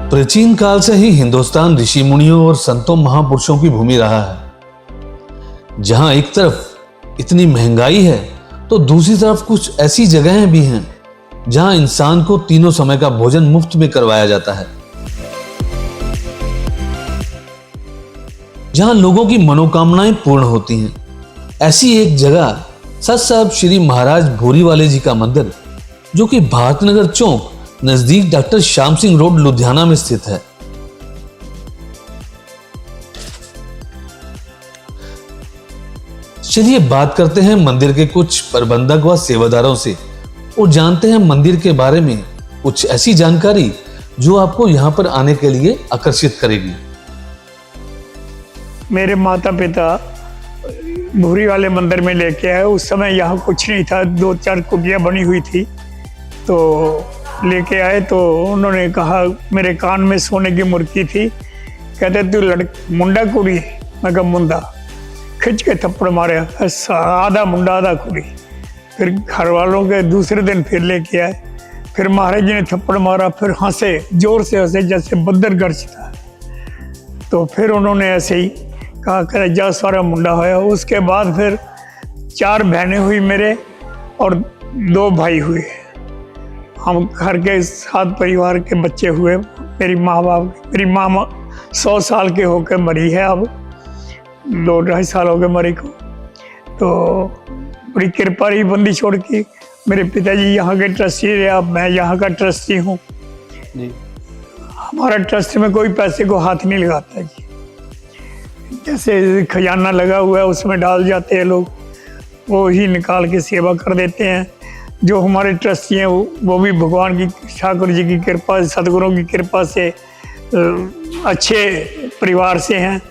प्राचीन काल से ही हिंदुस्तान ऋषि मुनियों और संतों महापुरुषों की भूमि रहा है। जहां एक तरफ इतनी महंगाई है तो दूसरी तरफ कुछ ऐसी जगहें भी हैं जहां इंसान को तीनों समय का भोजन मुफ्त में करवाया जाता है, जहां लोगों की मनोकामनाएं पूर्ण होती हैं। ऐसी एक जगह सच साहब श्री महाराज भूरीवाले जी का मंदिर, जो कि भारतनगर चौक नजदीक डॉक्टर श्याम सिंह रोड लुधियाना में स्थित है। चलिए बात करते हैं मंदिर के कुछ प्रबंधक व सेवादारों से और जानते हैं मंदिर के बारे में कुछ ऐसी जानकारी जो आपको यहां पर आने के लिए आकर्षित करेगी। मेरे माता पिता भूरीवाले मंदिर में लेके आए। उस समय यहाँ कुछ नहीं था, 2-4 कुटिया बनी हुई थी। तो लेके आए तो उन्होंने कहा, मेरे कान में सोने की मुर्की थी, कहते तू मुंडा कुड़ी। मैं कहा मुंडा, खिंच के थप्पड़ मारे, आधा मुंडा आधा कुड़ी। फिर घर वालों के दूसरे दिन फिर लेके आए, फिर महाराज जी ने थप्पड़ मारा, फिर हंसे, जोर से हंसे जैसे बंदर गरजता है। तो फिर उन्होंने ऐसे ही कहा कर जा सारा मुंडा होया। उसके बाद फिर 4 बहनें हुई मेरे और 2 भाई हुए। हम घर के 7 परिवार के बच्चे हुए। मेरी माँ 100 साल के होकर मरी है, अब 2-2.5 साल हो गए मरी को। तो बड़ी कृपा रही बंदी छोड़ की। मेरे पिताजी यहाँ के ट्रस्टी रहे, अब मैं यहाँ का ट्रस्टी हूँ। हमारा ट्रस्ट में कोई पैसे को हाथ नहीं लगाता जी। जैसे खजाना लगा हुआ है उसमें डाल जाते हैं लोग, वो ही निकाल के सेवा कर देते हैं। जो हमारे ट्रस्टी हैं वो भी भगवान की, ठाकुर जी की कृपा, सदगुरुओं की कृपा से अच्छे परिवार से हैं।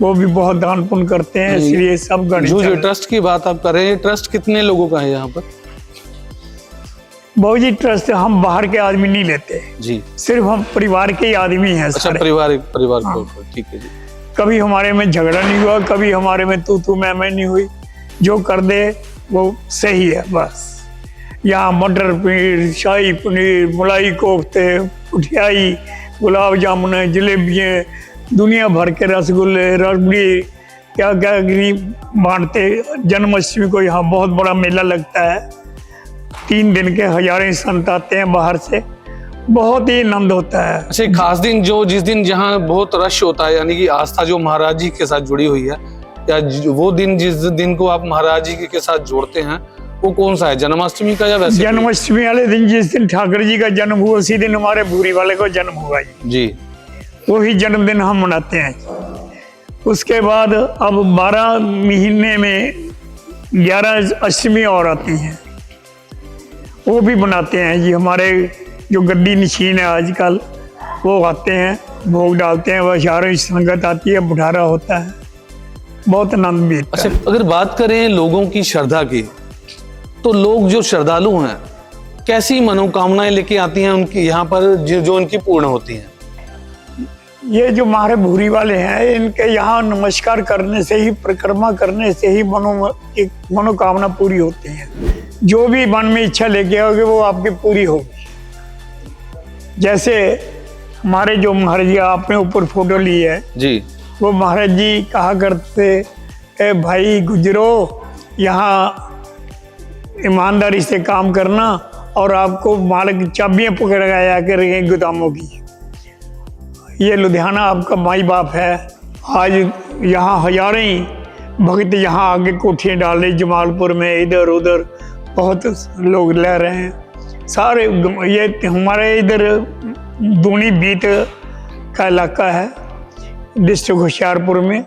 वो भी बहुत दान पुण्य करते हैं, इसलिए सब गण। जो ट्रस्ट की बात आप कर रहे हैं, ट्रस्ट कितने लोगों का है यहाँ पर? बाबू जी ट्रस्ट हम बाहर के आदमी नहीं लेते जी, सिर्फ हम परिवार के ही आदमी हैं। अच्छा, परिवार के ऊपर, ठीक है जी। कभी हमारे में झगड़ा नहीं हुआ, कभी हमारे में तू मैं नहीं हुई। जो कर दे वो सही है बस। यहाँ मटर पनीर, शाही पनीर, मलाई कोफ्ते, मिठाई, गुलाब जामुन, जलेबियाँ, दुनिया भर के रसगुल्ले, रबड़ी, क्या क्या नहीं बांटते। जन्माष्टमी को यहाँ बहुत बड़ा मेला लगता है। 3 दिन के हजारों संत आते हैं बाहर से, बहुत ही आनंद होता है। अच्छा, खास दिन जो जिस दिन जहाँ बहुत रश होता है, यानी कि आस्था जो महाराज जी के साथ जुड़ी हुई है, या वो दिन जिस दिन को आप महाराज जी के साथ जोड़ते हैं, वो कौन सा है? जन्माष्टमी का या वैसे? जन्माष्टमी वाले दिन, जिस दिन ठाकुर जी का जन्म हुआ, उसी दिन हमारे भूरी वाले को जन्म हुआ जी। वही जन्मदिन हम मनाते हैं। उसके बाद अब 12 महीने में 11 अष्टमी और आती हैं, वो भी मनाते हैं जी। हमारे जो गड्डी नशीन है आजकल, वो आते हैं, भोग डालते हैं, वह हजारों संगत आती है, बुढ़ारा होता है, बहुत आनंद भी। अच्छा, अगर बात करें लोगों की श्रद्धा की, तो लोग जो श्रद्धालु हैं कैसी मनोकामनाएं लेके आती हैं उनकी यहाँ पर, जो उनकी पूर्ण होती हैं? ये जो हमारे भूरी वाले हैं, इनके यहाँ नमस्कार करने से ही, परिक्रमा करने से ही एक मनोकामना पूरी होती है। जो भी मन में इच्छा लेके आओगे वो आपकी पूरी होगी। जैसे हमारे जो महाराज जी, आपने ऊपर फोटो ली है जी, वो महाराज जी कहा करते, ए भाई गुजरो, यहाँ ईमानदारी से काम करना और आपको मालिक चाबियाँ पकड़ आया करेंगे गोदामों की। ये लुधियाना आपका माई बाप है। आज यहाँ हजारों भक्त यहाँ आगे कोठियाँ डाल रहे, जमालपुर में, इधर उधर बहुत लोग ले रहे हैं सारे। ये हमारे इधर दूनी बीत का इलाका है, डिस्ट्रिक्ट होशियारपुर में।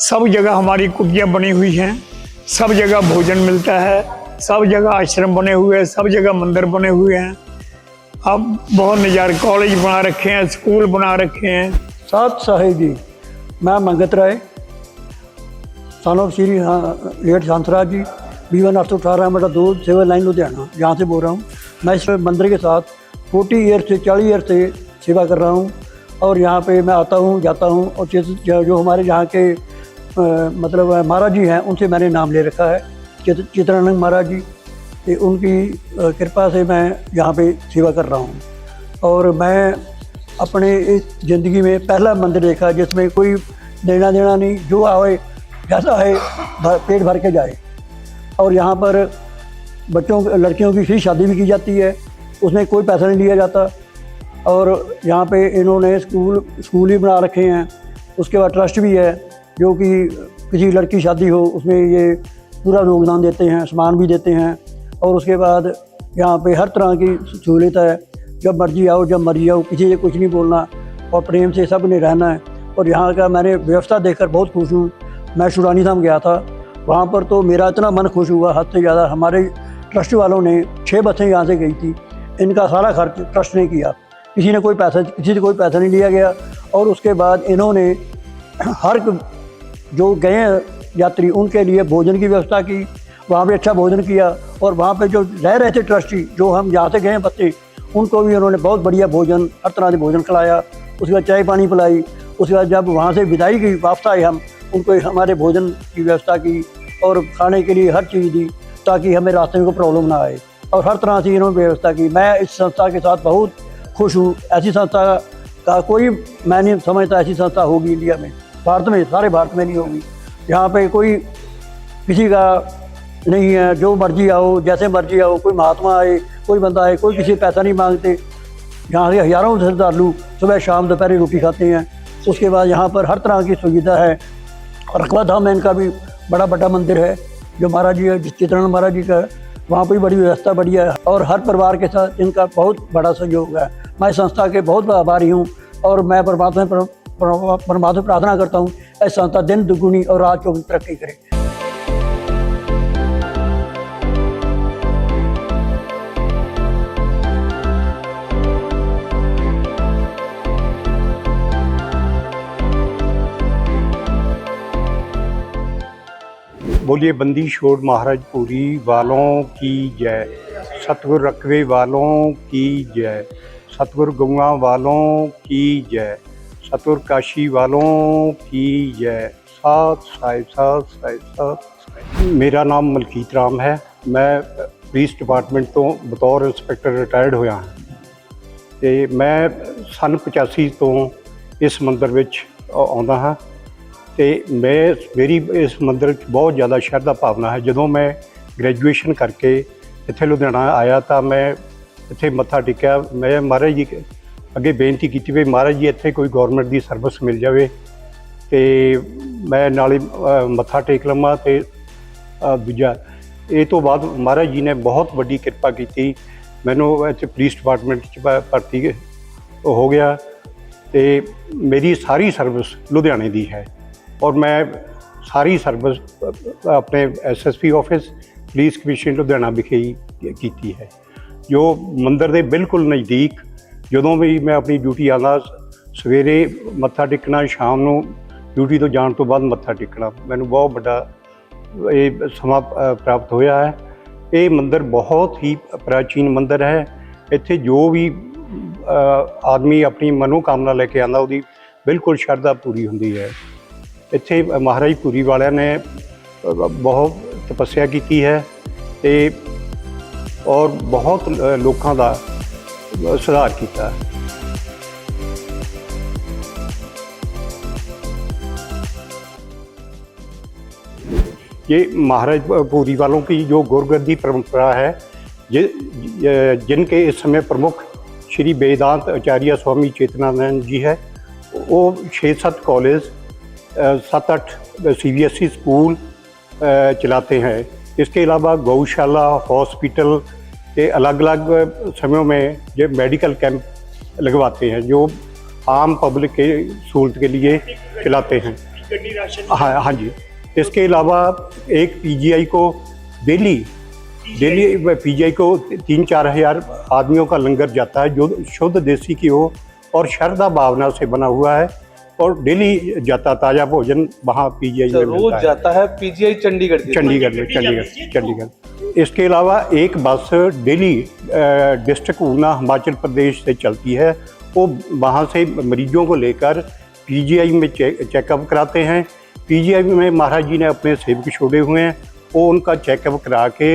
सब जगह हमारी कुटियाँ बनी हुई हैं, सब जगह भोजन मिलता है, सब जगह आश्रम बने हुए हैं, सब जगह मंदिर बने हुए हैं। अब बहुत नज़ारे, कॉलेज बना रखे हैं, स्कूल बना रखे हैं। सात साहिबी, मैं मंगत राय, सन ऑफ श्री हेठ शांतराज जी, B1 818 मेरा 2 सिविल लाइन लुधियाना, यहाँ से बोल रहा हूँ। मैं इस मंदिर के साथ 40 ईयर से 40 ईयर से सेवा कर रहा हूँ और यहाँ पे मैं आता हूँ, जाता हूँ। और जो हमारे यहाँ के मतलब महाराज जी हैं, उनसे मैंने नाम ले रखा है, चित्रानंद महाराज जी। उनकी कृपा से मैं यहाँ पे सेवा कर रहा हूँ। और मैं अपने इस ज़िंदगी में पहला मंदिर देखा जिसमें कोई लेना देना नहीं, जो आए जैसा है पेट भर के जाए। और यहाँ पर बच्चों लड़कियों की फ्री शादी भी की जाती है, उसमें कोई पैसा नहीं लिया जाता। और यहाँ पे इन्होंने स्कूल ही बना रखे हैं। उसके बाद ट्रस्ट भी है, जो कि किसी लड़की की शादी हो उसमें ये पूरा योगदान देते हैं, सामान भी देते हैं। और उसके बाद यहाँ पे हर तरह की सहूलियत है, जब मर्जी आओ जब मर्जी आओ, किसी से कुछ नहीं बोलना और प्रेम से सब ने रहना है। और यहाँ का मैंने व्यवस्था देखकर बहुत खुश हूँ। मैं शुरानी धाम गया था, वहाँ पर तो मेरा इतना मन खुश हुआ हद से ज़्यादा। हमारे ट्रस्ट वालों ने 6 बसें यहाँ से गई थी, इनका सारा खर्च ट्रस्ट ने किया, किसी से कोई पैसा नहीं लिया गया। और उसके बाद इन्होंने हर जो गए हैं यात्री उनके लिए भोजन की व्यवस्था की, वहाँ पे अच्छा भोजन किया। और वहाँ पे जो रह रहे थे ट्रस्टी, जो हम यहाँ से गए हैं बच्चे, उनको भी उन्होंने बहुत बढ़िया भोजन, हर तरह से भोजन खिलाया। उसके बाद चाय पानी पिलाई। उसके बाद जब वहाँ से विदाई की वापस आए हम, उनको हमारे भोजन की व्यवस्था की और खाने के लिए हर चीज़ दी, ताकि हमें रास्ते में कोई प्रॉब्लम ना आए। और हर तरह से इन्होंने व्यवस्था की। मैं इस संस्था के साथ बहुत खुश हूँ। ऐसी संस्था का कोई, मैं नहीं समझता ऐसी संस्था होगी इंडिया में, भारत में, सारे भारत में नहीं होगी। यहाँ पे कोई किसी का नहीं है, जो मर्जी आओ जैसे मर्जी आओ, कोई महात्मा आए, कोई बंदा आए, कोई किसी से पैसा नहीं मांगते। यहाँ के हज़ारों श्रद्धालु सुबह शाम दोपहर रोटी खाते हैं। उसके बाद यहाँ पर हर तरह की सुविधा है। रकबा धाम में इनका भी बड़ा मंदिर है, जो महाराज जी है, चित्रानंद महाराज जी का है, वहाँ पर भी बड़ी व्यवस्था बढ़िया है। और हर परिवार के साथ इनका बहुत बड़ा सहयोग है। मैं संस्था के बहुत आभारी हूँ और मैं परमात्मा प्रार्थना करता हूँ ऐसी संस्था दिन दुगुनी और रात चौगुनी तरक्की करे। बोलिए बंदी छोड़ महाराज पुरी वालों की जय, सतगुरु रकबे वालों की जय, सतगुरु गौआ वालों की जय, सतगुरु काशी वालों की जय। साथ साहिब साथ साहिब साथ। मेरा नाम मलकीत राम है। मैं पुलिस डिपार्टमेंट तो बतौर इंस्पैक्टर रिटायर्ड होया हाँ। ਤੇ मैं सन 85 तो इस मंदिर विच आउंदा हाँ। तो मेरी इस मंदिर बहुत ज़्यादा शरधा भावना है। जदों मैं ग्रैजुएशन करके इत्थे लुधियाना आया तो मैं इत्थे मत्था टेकिया। मैं महाराज जी अगे बेनती की भी महाराज जी इत्थे कोई गौरमेंट की सर्विस मिल जाए तो मैं नाले मत्था टेक लवां। तो दूजा ये तो बाद महाराज जी ने बहुत वड्डी किरपा की, मैनू इत्थे पुलिस डिपार्टमेंट भर्ती हो गया। तो मेरी सारी सर्विस लुधियाने की है और मैं सारी सर्विस अपने SSP office police commission Ludhiana विखे ही की है, जो मंदिर के बिल्कुल नज़दीक। जदों भी मैं अपनी ड्यूटी आना, सवेरे मत्था टेकना, शाम को ड्यूटी तो जाने तो बाद मत्था टेकना, मैनू बहुत बड़ा ये समा प्राप्त होया है। ये मंदिर बहुत ही प्राचीन मंदिर है। इत्थे जो भी आदमी अपनी मनोकामना लेके आंदा उहदी बिल्कुल श्रद्धा पूरी हुंदी है। इत्थे महाराज पुरी वालियां ने बहुत तपस्या की है ते और बहुत लोगों का सुधार किया। ये महाराज पुरी वालों की जो गुरगद्दी परंपरा है, जिनके इस समय प्रमुख श्री वेदांत आचार्य स्वामी चेतनानंद जी है, वो 6-7 कॉलेज 7-8 CBSE स्कूल चलाते हैं। इसके अलावा गौशाला, हॉस्पिटल के अलग अलग समयों में जो मेडिकल कैंप लगवाते हैं, जो आम पब्लिक के सहूलत के लिए चलाते हैं। हाँ जी। इसके अलावा एक PGI को डेली PGI को 3-4 हज़ार आदमियों का लंगर जाता है, जो शुद्ध देसी घी और श्रद्धा भावना से बना हुआ है और डेली जाता ताज़ा भोजन वहाँ PGI में रोज मिलता जाता है PGI चंडीगढ़। इसके अलावा एक बस डेली डिस्ट्रिक्ट ऊना हिमाचल प्रदेश से चलती है। वो वहाँ से मरीजों को लेकर PGI में चेकअप कराते हैं। PGI में महाराज जी ने अपने सेवक छोड़े हुए हैं, वो उनका चेकअप करा के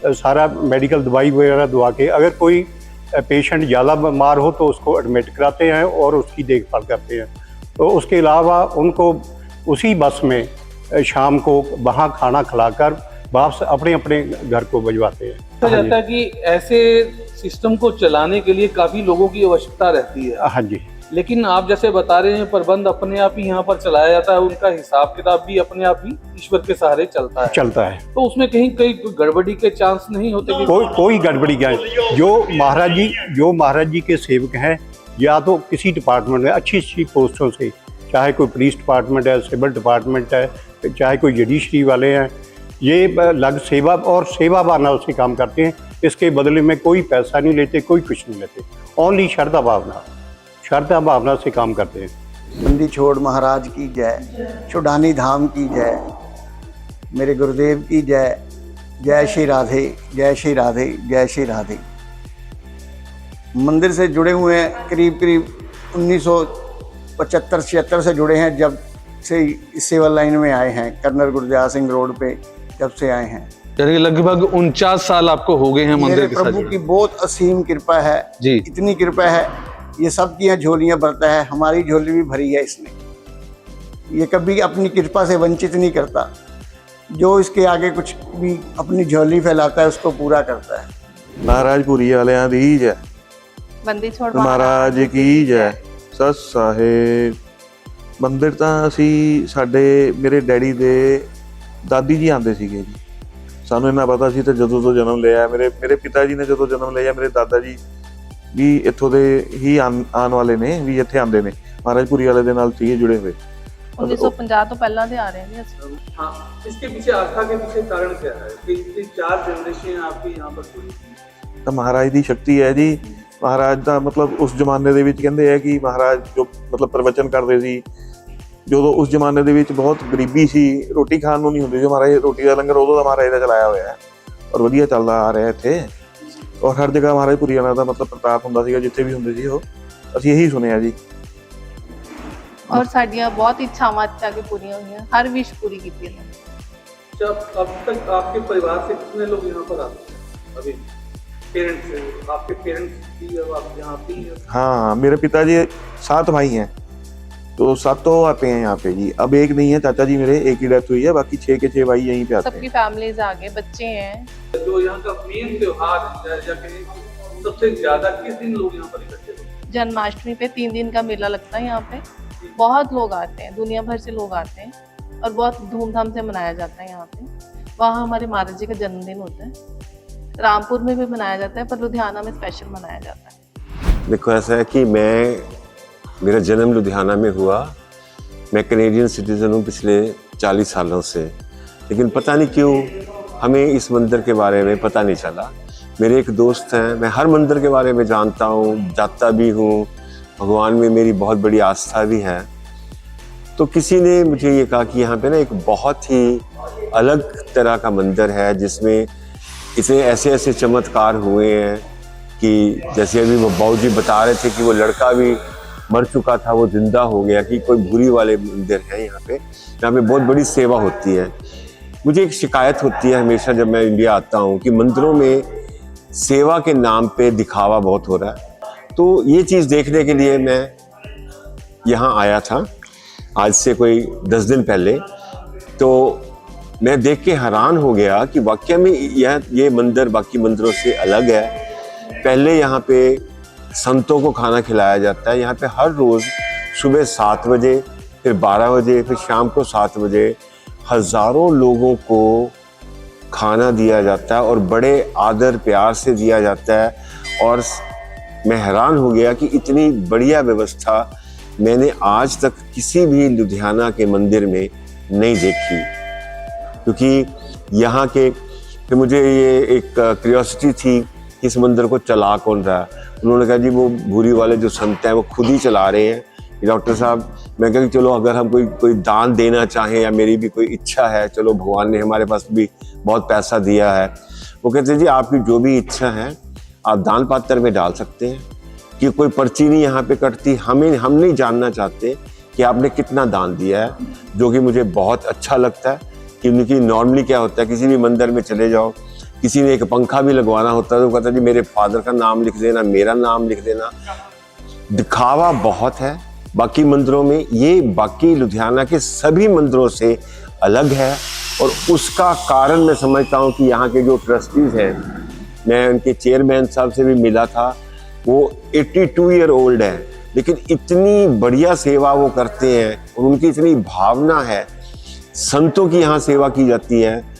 सारा मेडिकल दवाई वगैरह दवा के, अगर कोई पेशेंट ज़्यादा बीमार हो तो उसको एडमिट कराते हैं और उसकी देखभाल करते हैं। तो उसके अलावा उनको उसी बस में शाम को वहाँ खाना खिलाकर वापस अपने अपने घर को भिजवाते हैं। कहा जाता है कि ऐसे सिस्टम को चलाने के लिए काफी लोगों की आवश्यकता रहती है, हाँ जी। लेकिन आप जैसे बता रहे हैं प्रबंध अपने आप ही यहाँ पर चलाया जाता है, उनका हिसाब किताब भी अपने आप ही ईश्वर के सहारे चलता है। तो उसमें कहीं कहीं गड़बड़ी के चांस नहीं होते कि कोई गड़बड़ी क्या है। जो महाराज जी के सेवक हैं, या तो किसी डिपार्टमेंट में अच्छी पोस्टों से, चाहे कोई पुलिस डिपार्टमेंट है, सिविल डिपार्टमेंट है, चाहे कोई जुडिशरी वाले हैं, ये लग सेवा और सेवा भावना से काम करते हैं। इसके बदले में कोई पैसा नहीं लेते, कोई कुछ नहीं लेते, ओनली श्रद्धा भावना से काम करते हैं। बंदी छोड़ महाराज की जय, चुडानी धाम की जय, मेरे गुरुदेव की जय। जय श्री राधे, जय श्री राधे, जय श्री राधे। मंदिर से जुड़े हुए हैं करीब 1975-76 से जुड़े हैं, जब से इस सेवा लाइन में आए हैं। कर्नल गुरदयाल सिंह रोड पे जब से आए हैं। यानी लगभग 49 साल आपको हो गए हैं मंदिर मेरे के साथ। प्रभु की बहुत असीम कृपा है जी। इतनी कृपा है, ये सब की यहाँ झोलियाँ भरता है, हमारी झोली भी भरी है इसने। ये कभी अपनी कृपा से वंचित नहीं करता, जो इसके आगे कुछ भी अपनी झोली फैलाता है उसको पूरा करता है। महाराजपुरी वालियां दी जय, ਬੰਦੀ ਛੋੜ ਮਹਾਰਾਜ ਕੀ ਜੈ। ਸਤਿ ਸਾਹਿਬ। ਮੰਦਿਰ ਤਾਂ ਅਸੀਂ ਸਾਡੇ ਮੇਰੇ ਡੈਡੀ ਦੇ ਦਾਦੀ ਜੀ ਆਂਦੇ ਸੀਗੇ ਜੀ। ਸਾਨੂੰ ਇਹਨਾਂ ਪਤਾ ਸੀ ਤੇ ਜਦੋਂ ਤੋਂ ਜਨਮ ਲਿਆ ਮੇਰੇ ਪਿਤਾ ਜੀ ਨੇ ਜਦੋਂ ਜਨਮ ਲਿਆ, ਮੇਰੇ ਦਾਦਾ ਜੀ ਵੀ ਇੱਥੋਂ ਦੇ ਹੀ ਆਉਣ ਵਾਲੇ ਨੇ, ਵੀ ਇੱਥੇ ਆਉਂਦੇ ਨੇ, ਮਹਾਰਾਜਪੁਰੀ ਵਾਲੇ ਦੇ ਨਾਲ ਸੀਗੇ जुड़े हुए। 1950 ਤੋਂ ਪਹਿਲਾਂ ਦੇ ਆ ਰਹੇ ਨੇ ਅਸੀਂ। हाँ, इसके पीछे आस्था के पीछे कारण क्या है कि इतनी 4 जनरेशन आपकी यहाँ पर जुड़ी थी? ਤਾਂ ਮਹਾਰਾਜ ਦੀ ਸ਼ਕਤੀ ਹੈ ਜੀ। ਮਹਾਰਾਜ ਦਾ ਮਤਲਬ ਉਸ ਜ਼ਮਾਨੇ ਦੇ ਵਿੱਚ ਕਹਿੰਦੇ ਆ ਕਿ ਮਹਾਰਾਜ ਜੋ ਮਤਲਬ ਪ੍ਰਵਚਨ ਕਰਦੇ ਸੀ, ਜਦੋਂ ਉਸ ਜ਼ਮਾਨੇ ਦੇ ਵਿੱਚ ਬਹੁਤ ਗਰੀਬੀ ਸੀ, ਰੋਟੀ ਖਾਣ ਨੂੰ ਨਹੀਂ ਹੁੰਦੀ ਸੀ, ਮਹਾਰਾਜ ਰੋਟੀ ਦਾ ਲੰਗਰ ਉਦੋਂ ਦਾ ਮਹਾਰਾਜ ਦਾ ਚਲਾਇਆ ਹੋਇਆ ਹੈ ਔਰ ਵਧੀਆ ਚੱਲਦਾ ਆ ਰਿਹਾ ਇੱਥੇ। ਔਰ ਹਰ ਜਗ੍ਹਾ ਮਹਾਰਾਜ ਪੁਰੀਆਣਾ ਦਾ ਮਤਲਬ ਪ੍ਰਤਾਪ ਹੁੰਦਾ ਸੀਗਾ, ਜਿੱਥੇ ਵੀ ਹੁੰਦੇ ਸੀ ਉਹ। ਅਸੀਂ ਇਹੀ ਸੁਣਿਆ ਜੀ। ਔਰ ਸਾਡੀਆਂ ਬਹੁਤ ਇੱਛਾਵਾਂ ਇੱਥੇ ਆ ਕੇ ਪੂਰੀਆਂ ਹੋਈਆਂ, ਹਰ ਵਿਸ਼ ਪੂਰੀ ਕੀਤੀ ਹੈ। जब अब तक आपके परिवार से कितने लोग यहाँ पर आते हैं? अभी पेरेंट्स से, आपके पेरेंट्स भी अब आप यहाँ पे ही हैं? हाँ, मेरे पिताजी 7 भाई हैं, तो 7 आते हैं यहाँ पे जी। अब एक नहीं है, चाचा जी मेरे एक ही डेथ हुई है, बाकी 6 के 6 भाई यहीं पे आते सबकी हैं। फैमिलीज आ गए, बच्चे हैं। जो यहाँ का मेन त्योहार है या कहीं सबसे ज्यादा किस दिन लोग यहाँ पर इकट्ठे होते हैं? जन्माष्टमी पे 3 दिन का मेला लगता है यहाँ पे। बहुत लोग आते हैं, दुनिया भर से लोग आते हैं और बहुत धूमधाम से मनाया जाता है यहाँ पे। वहाँ हमारे महाराज जी का जन्मदिन होता है। रामपुर में भी मनाया जाता है, पर लुधियाना में स्पेशल मनाया जाता है। देखो ऐसा है कि मेरा जन्म लुधियाना में हुआ। मैं कैनेडियन सिटीज़न हूँ पिछले 40 सालों से, लेकिन पता नहीं क्यों हमें इस मंदिर के बारे में पता नहीं चला। मेरे एक दोस्त हैं, मैं हर मंदिर के बारे में जानता हूँ, जाता भी हूँ, भगवान में मेरी बहुत बड़ी आस्था भी है। तो किसी ने मुझे ये कहा कि यहाँ पे ना एक बहुत ही अलग तरह का मंदिर है, जिसमें इतने ऐसे ऐसे चमत्कार हुए हैं कि जैसे अभी वो बाबूजी बता रहे थे कि वो लड़का भी मर चुका था, वो जिंदा हो गया, कि कोई भूरी वाले मंदिर है यहाँ पे बहुत बड़ी सेवा होती है। मुझे एक शिकायत होती है हमेशा जब मैं इंडिया आता हूँ कि मंदिरों में सेवा के नाम पे दिखावा बहुत हो रहा है। तो ये चीज़ देखने के लिए मैं यहाँ आया था आज से कोई 10 दिन पहले। तो मैं देख के हैरान हो गया कि वाकई में ये मंदिर बाकी मंदिरों से अलग है। पहले यहाँ पे संतों को खाना खिलाया जाता है। यहाँ पे हर रोज़ सुबह 7 बजे, फिर 12 बजे, फिर शाम को 7 बजे हज़ारों लोगों को खाना दिया जाता है और बड़े आदर प्यार से दिया जाता है। और मैं हैरान हो गया कि इतनी बढ़िया व्यवस्था मैंने आज तक किसी भी लुधियाना के मंदिर में नहीं देखी। क्योंकि यहाँ के फिर मुझे ये एक क्यूरियोसिटी थी कि इस मंदिर को चला कौन रहा है। उन्होंने कहा जी वो भूरी वाले जो संत हैं वो खुद ही चला रहे हैं। डॉक्टर साहब, मैं कहा कि चलो अगर हम कोई दान देना चाहें या मेरी भी कोई इच्छा है, चलो भगवान ने हमारे पास भी बहुत पैसा दिया है। वो कहते हैं जी आपकी जो भी इच्छा है आप दान पात्र में डाल सकते हैं, कि कोई पर्ची नहीं यहाँ पे कटती। हम नहीं जानना चाहते कि आपने कितना दान दिया है, जो कि मुझे बहुत अच्छा लगता है। क्योंकि नॉर्मली क्या होता है, किसी भी मंदिर में चले जाओ, किसी ने एक पंखा भी लगवाना होता तो कहता जी मेरे फादर का नाम लिख देना, मेरा नाम लिख देना। दिखावा बहुत है बाकी मंदिरों में, ये बाकी लुधियाना के सभी मंदिरों से अलग है। और उसका कारण मैं समझता हूँ कि यहाँ के जो ट्रस्टीज हैं, मैं उनके चेयरमैन साहब से भी मिला था, वो 82 ईयर ओल्ड है, लेकिन इतनी बढ़िया सेवा वो करते हैं और उनकी इतनी भावना है, संतों की यहाँ सेवा की जाती है।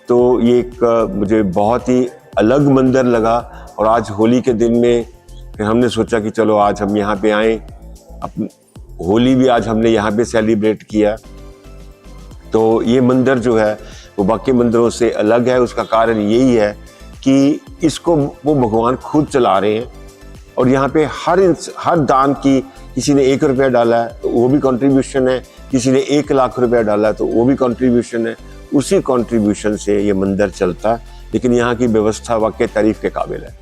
तो ये एक मुझे बहुत ही अलग मंदिर लगा। और आज होली के दिन में फिर हमने सोचा कि चलो आज हम यहाँ पे आएँ, होली भी आज हमने यहाँ पे सेलिब्रेट किया। तो ये मंदिर जो है वो बाकी मंदिरों से अलग है। उसका कारण यही है कि इसको वो भगवान खुद चला रहे हैं और यहाँ पे हर दान की, किसी ने 1 रुपया डाला है तो वो भी कंट्रीब्यूशन है, किसी ने 1 लाख रुपया डाला है तो वो भी कंट्रीब्यूशन है। उसी कंट्रीब्यूशन से ये मंदिर चलता है। लेकिन यहाँ की व्यवस्था वाकई तारीफ के काबिल है।